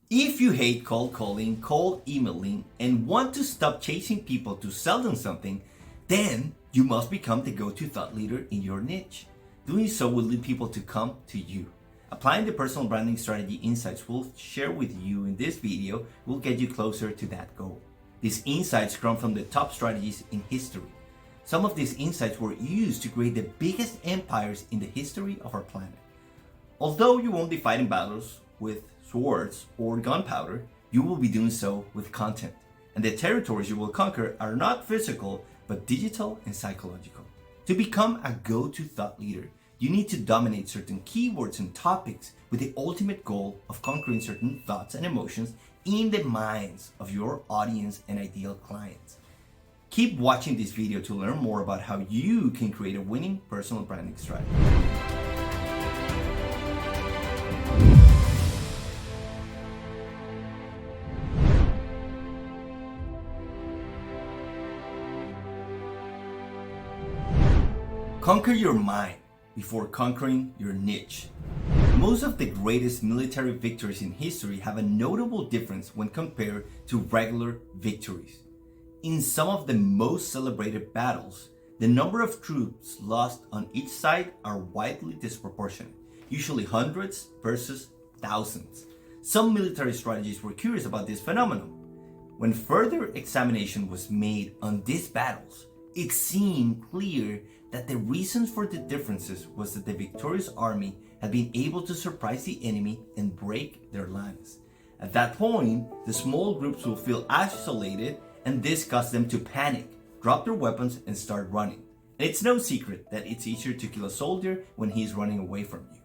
If you hate cold calling, cold emailing, and want to stop chasing people to sell them something, then you must become the go-to thought leader in your niche. Doing so will lead people to come to you. Applying the personal branding strategy insights we'll share with you in this video will get you closer to that goal. These insights come from the top strategies in history. Some of these insights were used to create the biggest empires in the history of our planet. Although you won't be fighting battles with swords or gunpowder, you will be doing so with content. And the territories you will conquer are not physical, but digital and psychological. To become a go-to thought leader, you need to dominate certain keywords and topics with the ultimate goal of conquering certain thoughts and emotions in the minds of your audience and ideal clients. Keep watching this video to learn more about how you can create a winning personal branding strategy. Conquer your mind before conquering your niche. Most of the greatest military victories in history have a notable difference when compared to regular victories. In some of the most celebrated battles, the number of troops lost on each side are widely disproportionate, usually hundreds versus thousands. Some military strategists were curious about this phenomenon. When further examination was made on these battles, it seemed clear that the reason for the differences was that the victorious army had been able to surprise the enemy and break their lines. At that point, the small groups will feel isolated, and this caused them to panic, drop their weapons, and start running. And it's no secret that it's easier to kill a soldier when he's running away from you.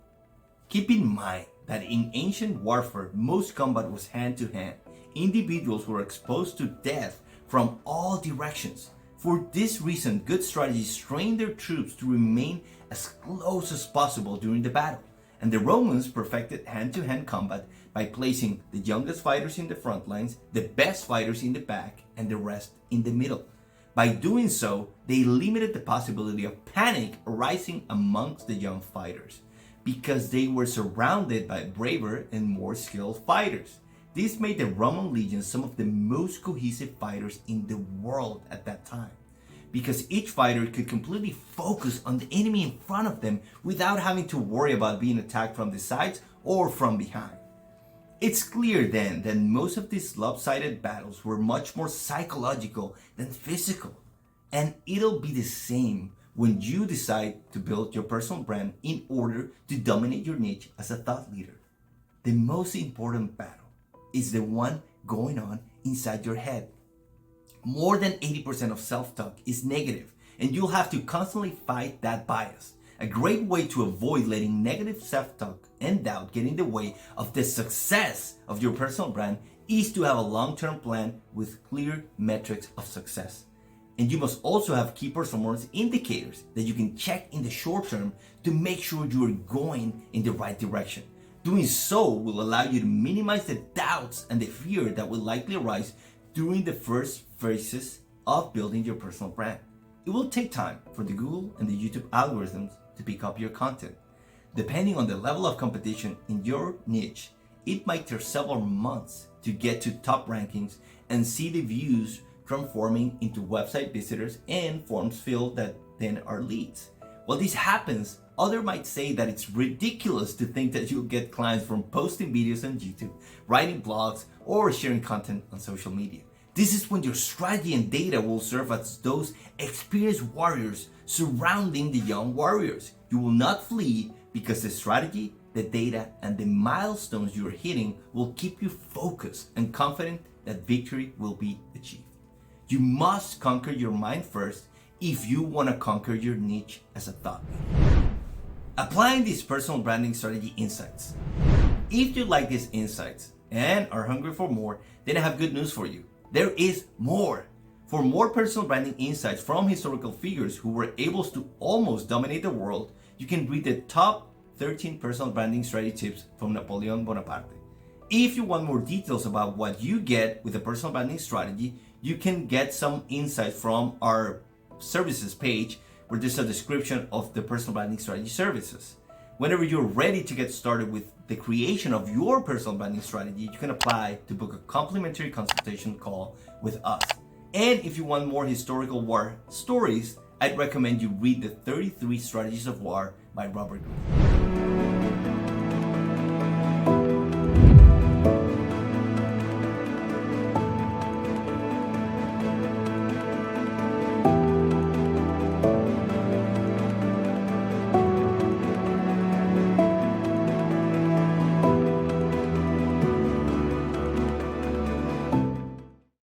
Keep in mind that in ancient warfare, most combat was hand-to-hand. Individuals were exposed to death from all directions. For this reason, good strategists trained their troops to remain as close as possible during the battle, and the Romans perfected hand-to-hand combat by placing the youngest fighters in the front lines, the best fighters in the back, and the rest in the middle. By doing so, they limited the possibility of panic arising amongst the young fighters, because they were surrounded by braver and more skilled fighters. This made the Roman legions some of the most cohesive fighters in the world at that time, because each fighter could completely focus on the enemy in front of them without having to worry about being attacked from the sides or from behind. It's clear then that most of these lopsided battles were much more psychological than physical, and it'll be the same when you decide to build your personal brand in order to dominate your niche as a thought leader. The most important battle is the one going on inside your head. More than 80% of self-talk is negative, and you'll have to constantly fight that bias. A great way to avoid letting negative self-talk and doubt get in the way of the success of your personal brand is to have a long-term plan with clear metrics of success. And you must also have key performance indicators that you can check in the short term to make sure you are going in the right direction. Doing so will allow you to minimize the doubts and the fear that will likely arise during the first phases of building your personal brand. It will take time for the Google and the YouTube algorithms to pick up your content. Depending on the level of competition in your niche, it might take several months to get to top rankings and see the views transforming into website visitors and forms filled that then are leads. While this happens, others might say that it's ridiculous to think that you'll get clients from posting videos on YouTube, writing blogs, or sharing content on social media. This is when your strategy and data will serve as those experienced warriors surrounding the young warriors. You will not flee because the strategy, the data, and the milestones you're hitting will keep you focused and confident that victory will be achieved. You must conquer your mind first if you want to conquer your niche as a thought leader. Applying these personal branding strategy insights. If you like these insights and are hungry for more, then I have good news for you. There is more. For more personal branding insights from historical figures who were able to almost dominate the world, you can read the top 13 personal branding strategy tips from Napoleon Bonaparte. If you want more details about what you get with a personal branding strategy, you can get some insights from our services page where there's a description of the personal branding strategy services. Whenever you're ready to get started with the creation of your personal branding strategy, you can apply to book a complimentary consultation call with us. And if you want more historical war stories, I'd recommend you read the 33 Strategies of War by Robert Greene.